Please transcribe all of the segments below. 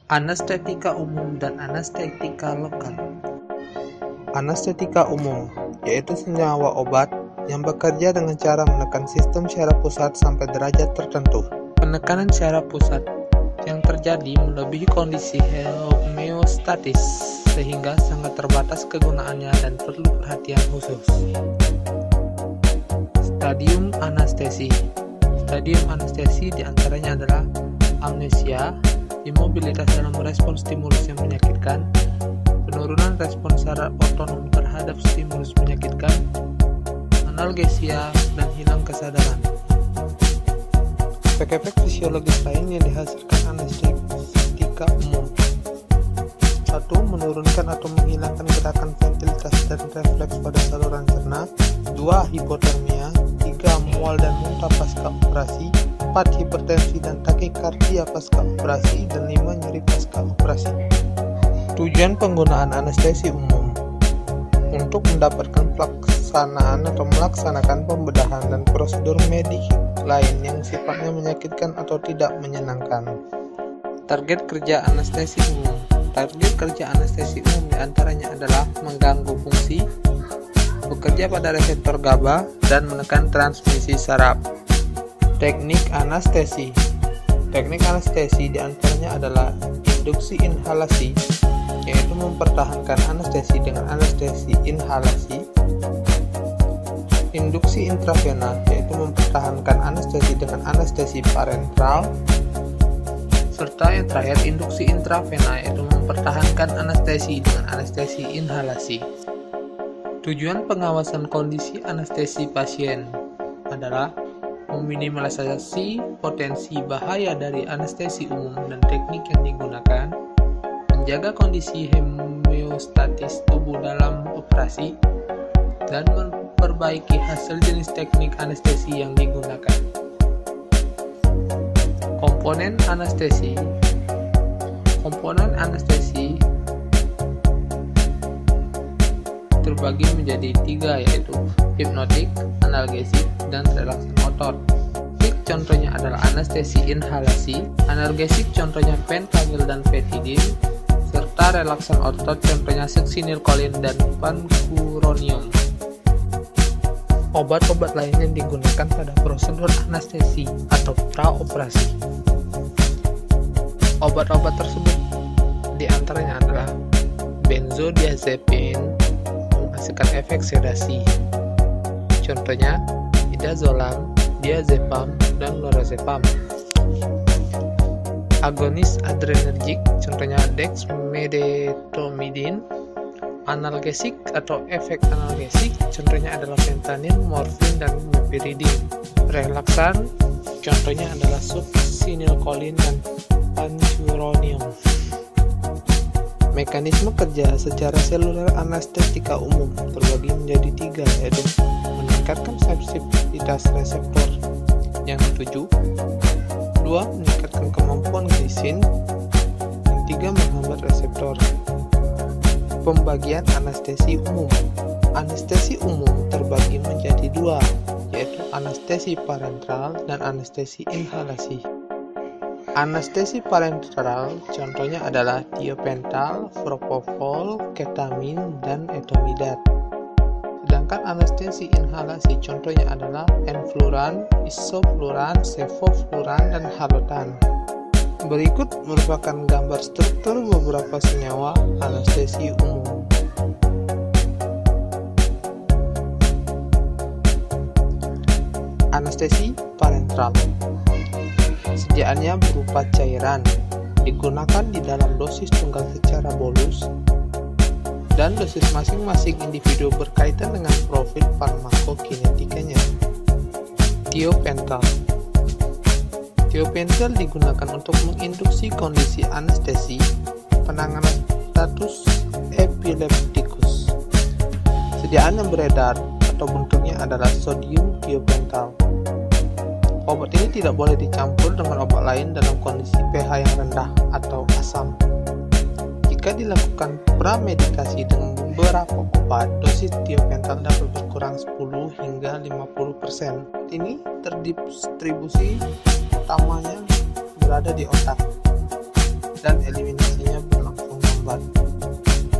Anestetika umum dan anestetika lokal. Anestetika umum, yaitu senyawa obat yang bekerja dengan cara menekan sistem secara pusat sampai derajat tertentu. Penekanan secara pusat yang terjadi melebihi kondisi homeostatis sehingga sangat terbatas kegunaannya dan perlu perhatian khusus. Stadium anestesi. Stadium anestesi diantaranya adalah amnesia, imobilitas dalam merespon stimulus yang menyakitkan, penurunan respon secara otonom terhadap stimulus menyakitkan, analgesia, dan hilang kesadaran. Efek-efek fisiologis lain yang dihasilkan anestetika umum: 1. Menurunkan atau menghilangkan gerakan ventilitas dan refleks pada saluran cerna. 2. Hipotermia. 3. Mual dan muntah pasca operasi. 4. Hipertensi dan takikardia pasca operasi. Dan 5. Nyeri pasca operasi. Tujuan penggunaan anestesi umum: untuk mendapatkan pelaksanaan atau melaksanakan pembedahan dan prosedur medik lain yang sifatnya menyakitkan atau tidak menyenangkan. Target kerja anestesi umum. Target kerja anestesi umum diantaranya adalah mengganggu fungsi, bekerja pada reseptor GABA, dan menekan transmisi saraf. Teknik anestesi. Teknik anestesi diantaranya adalah induksi inhalasi, yaitu mempertahankan anestesi dengan anestesi inhalasi. Induksi intravena, yaitu mempertahankan anestesi dengan anestesi parenteral. Serta yang terakhir, induksi intravena, yaitu mempertahankan anestesi dengan anestesi inhalasi. Tujuan pengawasan kondisi anestesi pasien adalah meminimalisasi potensi bahaya dari anestesi umum dan teknik yang digunakan, menjaga kondisi homeostatis tubuh dalam operasi, dan memperbaiki hasil jenis teknik anestesi yang digunakan. Komponen anestesi. Komponen anestesi terbagi menjadi 3, yaitu hipnotik, analgesik, dan relaksan otot. Hipnotik contohnya adalah anestesi inhalasi, analgesik contohnya fentanyl dan vetidin, serta relaksan otot contohnya succinylcholine dan pancuronium. Obat-obat lain yang digunakan pada prosedur anestesi atau praoperasi. Obat-obat tersebut diantaranya adalah benzodiazepin, menghasilkan efek sedasi. Contohnya midazolam, diazepam, dan lorazepam. Agonis adrenergik, contohnya dexmedetomidine. Analgesik atau efek analgesik, contohnya adalah fentanyl, morfin, dan mepiridin. Relaksan, contohnya adalah succinylcholine dan pancuronium. Mekanisme kerja secara seluler anestetika umum terbagi menjadi 3, yaitu meningkatkan sensitivitas reseptor yang dituju, 2. Meningkatkan kemampuan glisin, dan 3. Menghambat reseptor. Pembagian anestesi umum. Anestesi umum terbagi menjadi 2, yaitu anestesi parenteral dan anestesi inhalasi. Anestesi parenteral contohnya adalah tiopental, propofol, ketamin, dan etomidat. Sedangkan anestesi inhalasi contohnya adalah enfluran, isofluran, sevofluran, dan halotan. Berikut merupakan gambar struktur beberapa senyawa anestesi umum. Anestesi parenteral. Sediaannya berupa cairan, digunakan di dalam dosis tunggal secara bolus, dan dosis masing-masing individu berkaitan dengan profil farmakokinetikanya. Tiopental. Tiopental digunakan untuk menginduksi kondisi anestesi, penanganan status epileptikus. Sediaan yang beredar atau bentuknya adalah sodium tiopental. Obat ini tidak boleh dicampur dengan obat lain dalam kondisi pH yang rendah atau asam. Jika dilakukan pramedikasi dengan beberapa obat, dosis tiopental dapat berkurang 10 hingga 50%. Ini terdistribusi utamanya berada di otak. dan eliminasinya berlangsung lambat.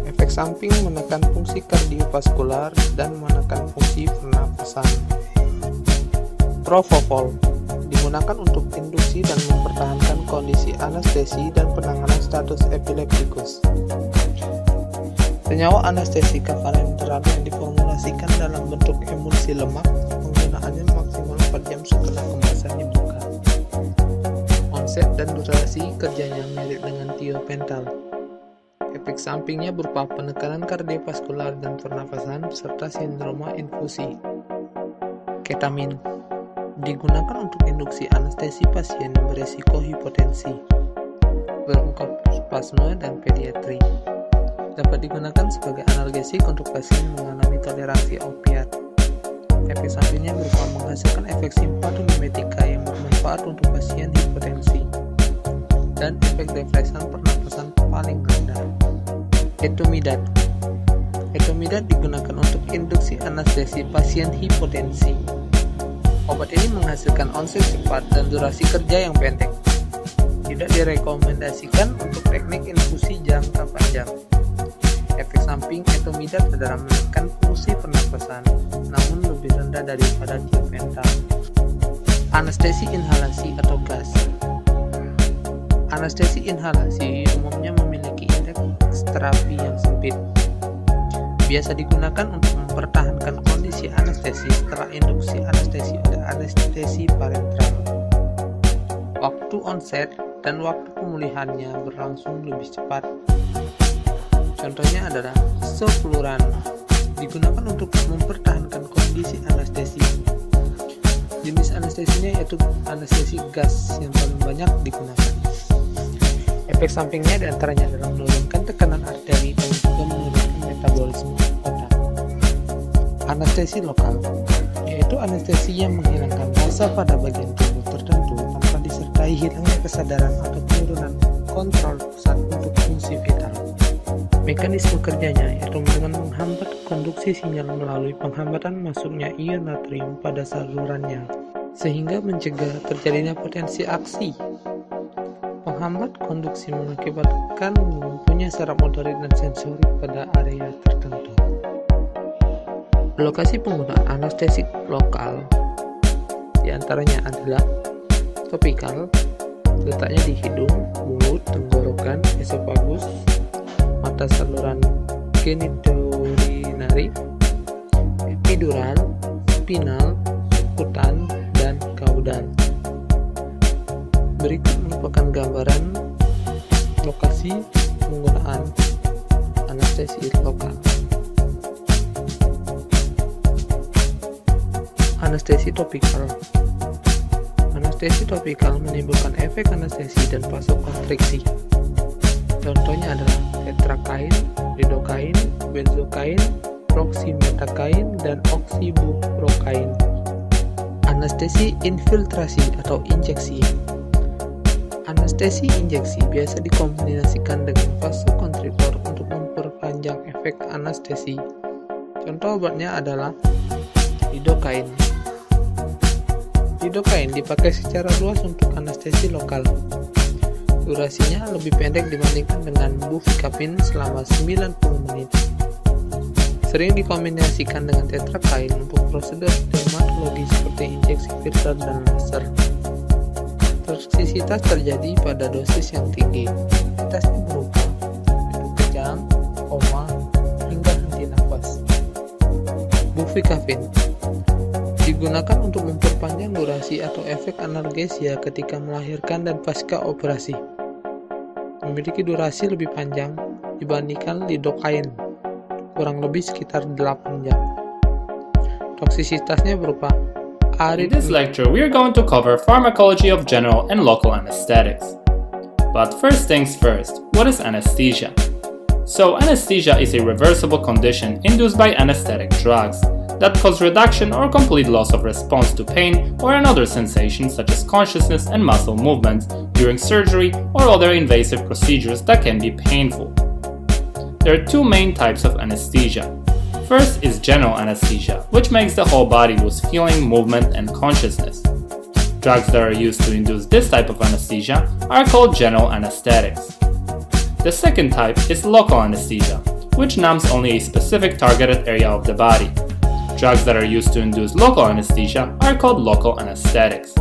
Efek samping menekan fungsi kardiovaskular dan menekan fungsi pernapasan. Propofol digunakan untuk induksi dan mempertahankan kondisi anestesi dan penanganan status epileptikus. Senyawa anestesika parenteral yang diformulasikan dalam bentuk emulsi lemak, penggunaannya maksimal 4 jam setelah kemasan dibuka. Onset dan durasi kerjanya mirip dengan tiopental. Efek sampingnya berupa penekanan kardiovaskular dan pernafasan serta sindroma infusi. Ketamin digunakan untuk induksi anestesi pasien yang beresiko hipotensi, bronkospasme dan pediatri. Dapat digunakan sebagai analgesik untuk pasien mengalami toleransi opiat. Efek sampingnya berupa menghasilkan efek simpatomimetika yang bermanfaat untuk pasien hipotensi dan efek depresan pernapasan paling rendah. Etomidad digunakan untuk induksi anestesi pasien hipotensi. Obat ini menghasilkan onset cepat dan durasi kerja yang pendek. Tidak direkomendasikan untuk teknik infusi jangka panjang. Efek samping etomidad adalah menekan fungsi pernapasan, namun lebih rendah daripada tiopental. Anestesi inhalasi atau gas. Anestesi inhalasi umumnya memiliki indeks terapi yang sempit. Biasa digunakan untuk mempertahankan kondisi anestesi setelah induksi anestesi oleh anestesi parenteral. Waktu onset dan waktu pemulihannya berlangsung lebih cepat. Contohnya adalah sofluran, digunakan untuk mempertahankan kondisi anestesi. Jenis anestesinya yaitu anestesi gas yang paling banyak digunakan. Efek sampingnya diantaranya adalah menurunkan tekanan arteri dan juga menurunkan metabolisme otak. Anestesi lokal, yaitu anestesi yang menghilangkan rasa pada bagian tubuh tertentu tanpa disertai hilangnya kesadaran atau penurunan kontrol pusat untuk fungsi vital. Mekanisme kerjanya yaitu dengan menghambat konduksi sinyal melalui penghambatan masuknya ion natrium pada salurannya, sehingga mencegah terjadinya potensi aksi. Penghambat konduksi mengakibatkan lumpuhnya saraf motorik dan sensorik pada area tertentu. Lokasi penggunaan anestesik lokal diantaranya adalah topikal, letaknya di hidung, mulut, tenggorokan, esofagus, mata saluran genitourinary, epidural, spinal, subkutan, dan kaudal. Berikut merupakan gambaran lokasi penggunaan anestesi lokal. Anestesi topikal. Anestesi topikal menimbulkan efek anestesi dan vasokonstriksi. Contohnya adalah tetrakain, lidokain, benzokain, proximethakain, dan oksibuprokain. Anestesi infiltrasi atau injeksi. Anestesi injeksi biasa dikombinasikan dengan vasokonstriktor untuk memperpanjang efek anestesi. Contoh obatnya adalah lidokain. Lidokain dipakai secara luas untuk anestesi lokal. Durasinya lebih pendek dibandingkan dengan bupivacaine selama 90 menit. Sering dikombinasikan dengan tetrakain untuk prosedur dermatologi seperti injeksi filter dan laser. Toksisitas terjadi pada dosis yang tinggi. Toksisitasnya berupa kejang, koma, hingga henti nafas. Bupivacaine digunakan untuk memperpanjang durasi atau efek analgesia ketika melahirkan dan pasca operasi. Memiliki durasi lebih panjang dibandingkan lidokain, kurang lebih sekitar 8 jam. Toksisitasnya berupa In this lecture, we are going to cover pharmacology of general and local anesthetics. But first things first, what is anesthesia? So, anesthesia is a reversible condition induced by anesthetic drugs that cause reduction or complete loss of response to pain or another sensation such as consciousness and muscle movements during surgery or other invasive procedures that can be painful. There are two main types of anesthesia. First is general anesthesia, which makes the whole body lose feeling, movement, and consciousness. Drugs that are used to induce this type of anesthesia are called general anesthetics. The second type is local anesthesia, which numbs only a specific targeted area of the body. Drugs that are used to induce local anesthesia are called local anesthetics.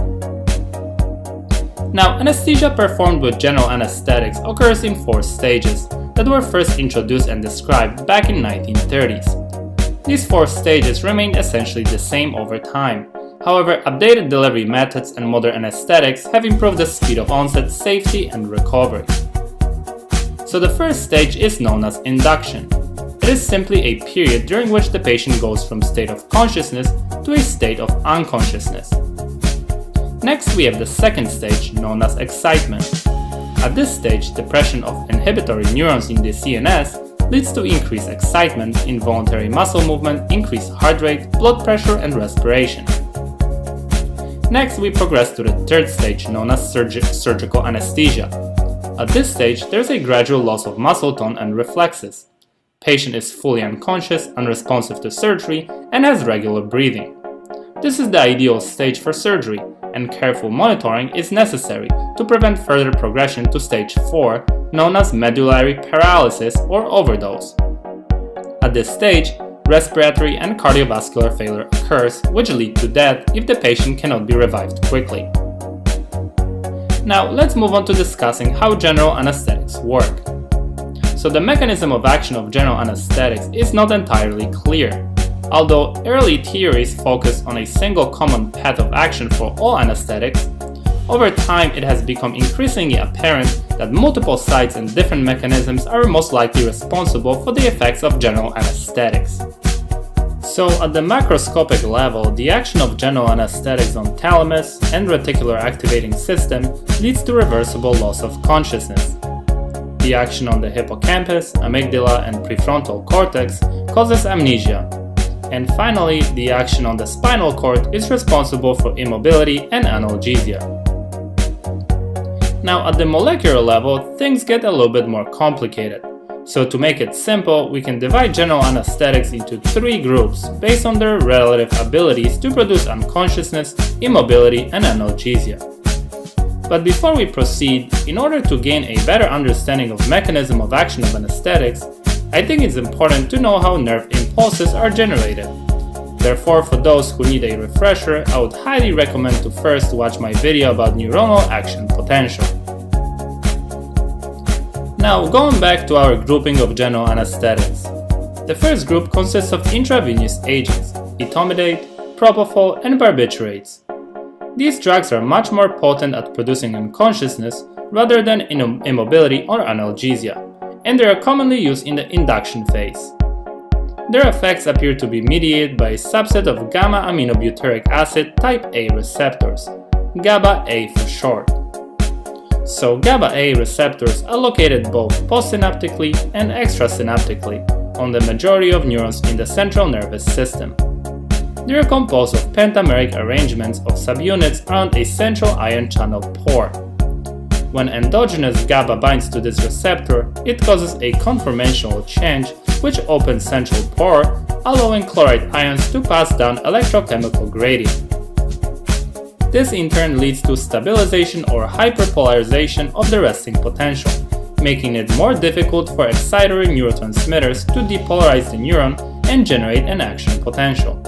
Now, anesthesia performed with general anesthetics occurs in 4 stages that were first introduced and described back in 1930s. These 4 stages remained essentially the same over time. However, updated delivery methods and modern anesthetics have improved the speed of onset, safety, and recovery. So the first stage is known as induction. It is simply a period during which the patient goes from state of consciousness to a state of unconsciousness. Next, we have the second stage, known as excitement. At this stage, depression of inhibitory neurons in the CNS leads to increased excitement, involuntary muscle movement, increased heart rate, blood pressure, and respiration. Next, we progress to the third stage, known as surgical anesthesia. At this stage, there is a gradual loss of muscle tone and reflexes. Patient is fully unconscious, unresponsive to surgery, and has regular breathing. This is the ideal stage for surgery, and careful monitoring is necessary to prevent further progression to stage 4, known as medullary paralysis or overdose. At this stage, respiratory and cardiovascular failure occurs, which lead to death if the patient cannot be revived quickly. Now, let's move on to discussing how general anesthetics work. So the mechanism of action of general anesthetics is not entirely clear. Although early theories focused on a single common path of action for all anesthetics, over time it has become increasingly apparent that multiple sites and different mechanisms are most likely responsible for the effects of general anesthetics. So at the macroscopic level, the action of general anesthetics on thalamus and reticular activating system leads to reversible loss of consciousness. The action on the hippocampus, amygdala, and prefrontal cortex causes amnesia. And finally, the action on the spinal cord is responsible for immobility and analgesia. Now, at the molecular level, things get a little bit more complicated. So to make it simple, we can divide general anesthetics into 3 groups based on their relative abilities to produce unconsciousness, immobility, and analgesia. But before we proceed, in order to gain a better understanding of mechanism of action of anesthetics, I think it's important to know how nerve impulses are generated. Therefore, for those who need a refresher, I would highly recommend to first watch my video about neuronal action potential. Now, going back to our grouping of general anesthetics. The first group consists of intravenous agents, etomidate, propofol, and barbiturates. These drugs are much more potent at producing unconsciousness rather than immobility or analgesia, and they are commonly used in the induction phase. Their effects appear to be mediated by a subset of gamma-aminobutyric acid type A receptors, GABA-A for short. So GABA-A receptors are located both postsynaptically and extrasynaptically on the majority of neurons in the central nervous system. They are composed of pentameric arrangements of subunits around a central ion channel pore. When endogenous GABA binds to this receptor, it causes a conformational change which opens central pore, allowing chloride ions to pass down electrochemical gradient. This in turn leads to stabilization or hyperpolarization of the resting potential, making it more difficult for excitatory neurotransmitters to depolarize the neuron and generate an action potential.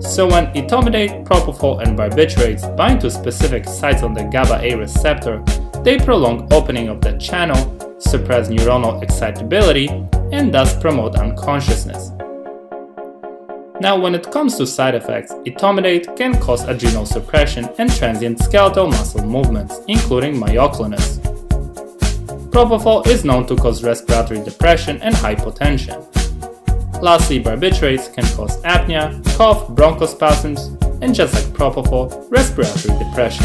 So when etomidate, propofol, and barbiturates bind to specific sites on the GABA-A receptor, they prolong opening of the channel, suppress neuronal excitability, and thus promote unconsciousness. Now, when it comes to side effects, etomidate can cause adrenal suppression and transient skeletal muscle movements, including myoclonus. Propofol is known to cause respiratory depression and hypotension. Lastly, barbiturates can cause apnea, cough, bronchospasms, and just like propofol, respiratory depression.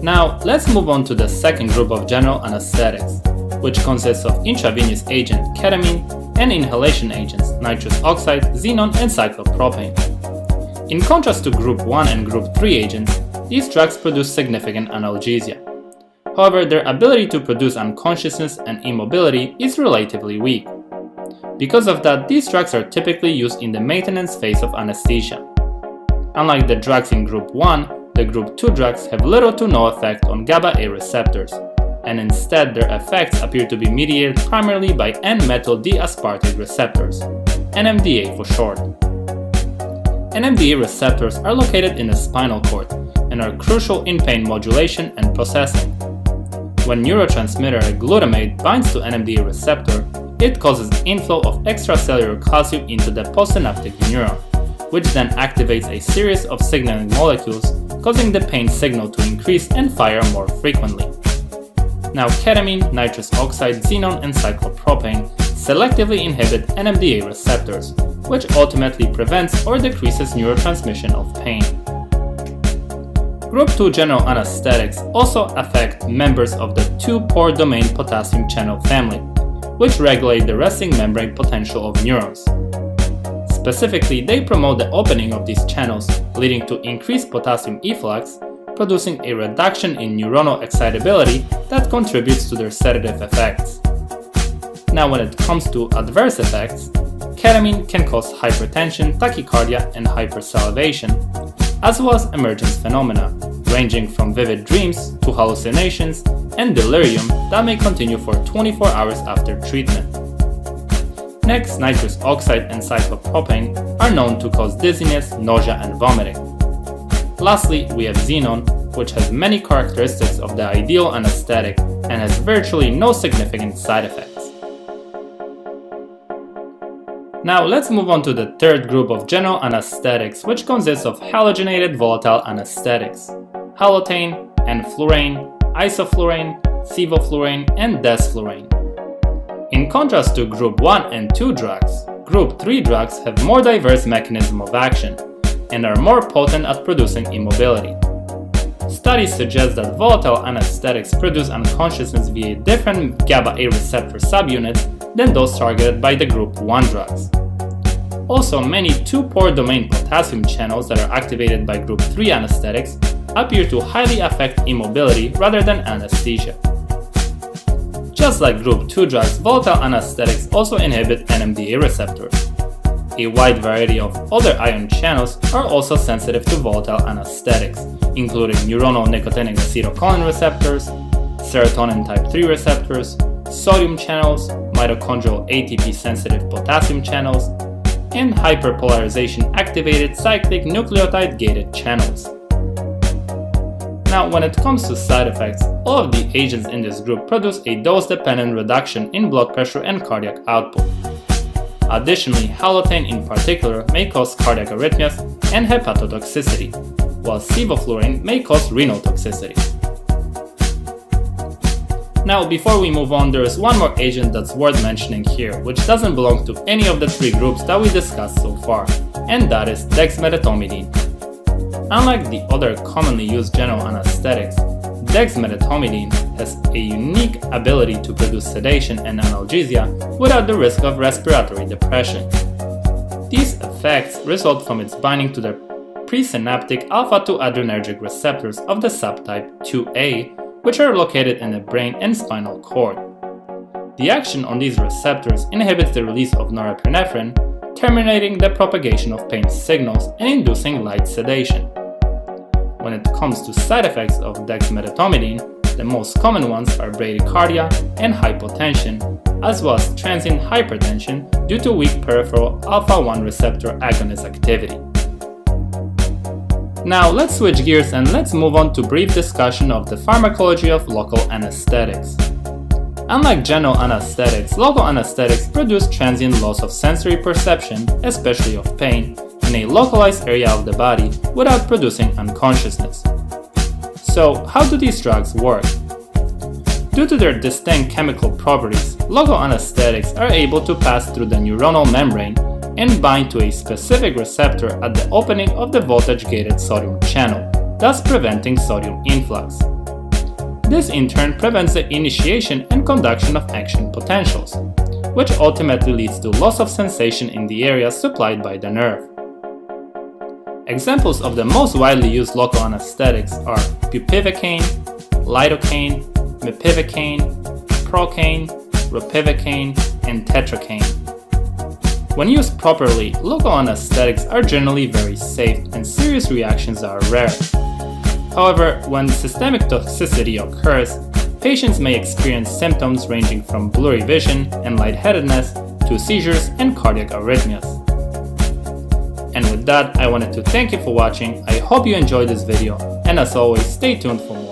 Now, let's move on to the second group of general anesthetics, which consists of intravenous agent ketamine and inhalation agents nitrous oxide, xenon, and cyclopropane. In contrast to Group 1 and Group 3 agents, these drugs produce significant analgesia. However, their ability to produce unconsciousness and immobility is relatively weak. Because of that, these drugs are typically used in the maintenance phase of anesthesia. Unlike the drugs in Group 1, the Group 2 drugs have little to no effect on GABA-A receptors. and instead their effects appear to be mediated primarily by N-methyl D-aspartate receptors, NMDA for short. NMDA receptors are located in the spinal cord and are crucial in pain modulation and processing. When neurotransmitter glutamate binds to NMDA receptor, it causes inflow of extracellular calcium into the postsynaptic neuron, which then activates a series of signaling molecules, causing the pain signal to increase and fire more frequently. Now, ketamine, nitrous oxide, xenon, and cyclopropane selectively inhibit NMDA receptors, which ultimately prevents or decreases neurotransmission of pain. Group 2 general anesthetics also affect members of the 2-pore domain potassium channel family, which regulate the resting membrane potential of neurons. Specifically, they promote the opening of these channels, leading to increased potassium efflux, producing a reduction in neuronal excitability that contributes to their sedative effects. Now, when it comes to adverse effects, ketamine can cause hypertension, tachycardia, and hypersalivation, as well as emergence phenomena, ranging from vivid dreams to hallucinations and delirium that may continue for 24 hours after treatment. Next, nitrous oxide and cyclopropane are known to cause dizziness, nausea, and vomiting. Lastly, we have xenon, which has many characteristics of the ideal anesthetic and has virtually no significant side effects. Now let's move on to the third group of general anesthetics, which consists of halogenated volatile anesthetics: halothane, enflurane, isoflurane, sevoflurane, and desflurane. In contrast to group 1 and 2 drugs, group 3 drugs have more diverse mechanism of action and are more potent at producing immobility. Studies suggest that volatile anesthetics produce unconsciousness via different GABA-A receptor subunits than those targeted by the group 1 drugs. Also, many 2-pore domain potassium channels that are activated by group 3 anesthetics appear to highly affect immobility rather than anesthesia. Just like group 2 drugs, volatile anesthetics also inhibit NMDA receptors. A wide variety of other ion channels are also sensitive to volatile anesthetics, including neuronal nicotinic acetylcholine receptors, serotonin type 3 receptors, sodium channels, mitochondrial ATP-sensitive potassium channels, and hyperpolarization-activated cyclic nucleotide-gated channels. Now, when it comes to side effects, all of the agents in this group produce a dose-dependent reduction in blood pressure and cardiac output. Additionally, halothane in particular may cause cardiac arrhythmias and hepatotoxicity, while sevoflurane may cause renal toxicity. Now, before we move on, there is one more agent that's worth mentioning here, which doesn't belong to any of the 3 groups that we discussed so far, and that is dexmedetomidine. Unlike the other commonly used general anesthetics, dexmedetomidine has a unique ability to produce sedation and analgesia without the risk of respiratory depression. These effects result from its binding to the presynaptic alpha-2 adrenergic receptors of the subtype 2A, which are located in the brain and spinal cord. The action on these receptors inhibits the release of norepinephrine, terminating the propagation of pain signals and inducing light sedation. When it comes to side effects of dexmedetomidine, the most common ones are bradycardia and hypotension, as well as transient hypertension due to weak peripheral alpha-1 receptor agonist activity. Now let's switch gears and let's move on to brief discussion of the pharmacology of local anesthetics. Unlike general anesthetics, local anesthetics produce transient loss of sensory perception, especially of pain, in a localized area of the body without producing unconsciousness. So, how do these drugs work? Due to their distinct chemical properties, local anesthetics are able to pass through the neuronal membrane and bind to a specific receptor at the opening of the voltage-gated sodium channel, thus preventing sodium influx. This in turn prevents the initiation and conduction of action potentials, which ultimately leads to loss of sensation in the area supplied by the nerve. Examples of the most widely used local anesthetics are bupivacaine, lidocaine, mepivacaine, procaine, ropivacaine, and tetracaine. When used properly, local anesthetics are generally very safe and serious reactions are rare. However, when systemic toxicity occurs, patients may experience symptoms ranging from blurry vision and lightheadedness to seizures and cardiac arrhythmias. And with that, I wanted to thank you for watching. I hope you enjoyed this video, and as always, stay tuned for more.